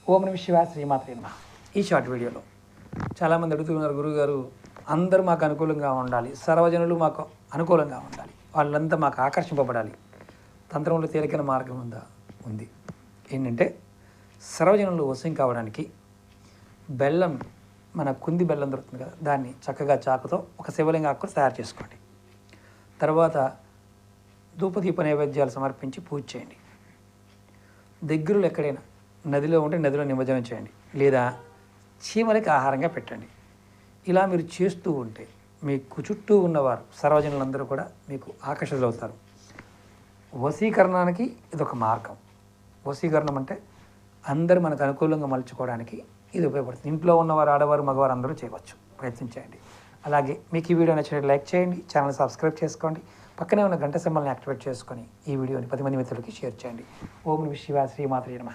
ఓం నమః శివాయ, శ్రీమాత్రే నమః. ఈ షార్ట్ వీడియోలో చాలామంది అడుగుతున్నారు, గురువుగారు అందరూ మాకు అనుకూలంగా ఉండాలి, సర్వజనులు మాకు అనుకూలంగా ఉండాలి, వాళ్ళంతా మాకు ఆకర్షింపబడాలి, తంత్రంలో తేలికైన మార్గం ఉంది. ఏంటంటే సర్వజనులు వశం కావడానికి బెల్లం, మన కుంది బెల్లం దొరుకుతుంది కదా, దాన్ని చక్కగా చాకుతో ఒక శివలింగ ఆకులు తయారు చేసుకోండి. తర్వాత ధూపదీప నైవేద్యాలు సమర్పించి పూజ చేయండి. దగ్గరలో ఎక్కడైనా నదిలో ఉంటే నదిలో నిమజ్జనం చేయండి, లేదా చీమలకి ఆహారంగా పెట్టండి. ఇలా మీరు చేస్తూ ఉంటే మీకు చుట్టూ ఉన్నవారు సర్వజనులందరూ కూడా మీకు ఆకర్షితులవుతారు. వశీకరణానికి ఇదొక మార్గం. వశీకరణం అంటే అందరూ మనకు అనుకూలంగా మలుచుకోవడానికి ఇది ఉపయోగపడుతుంది. ఇంట్లో ఉన్నవారు, ఆడవారు, మగవారు అందరూ చేయవచ్చు, ప్రయత్నించండి. అలాగే మీకు ఈ వీడియో నచ్చినట్టు లైక్ చేయండి, ఛానల్ సబ్స్క్రైబ్ చేసుకోండి, పక్కనే ఉన్న గంట సింబల్ని యాక్టివేట్ చేసుకొని ఈ వీడియోని 10 మంది మిత్రులకి షేర్ చేయండి. ఓం నమః శివాయ, శ్రీమాత్రే నమః.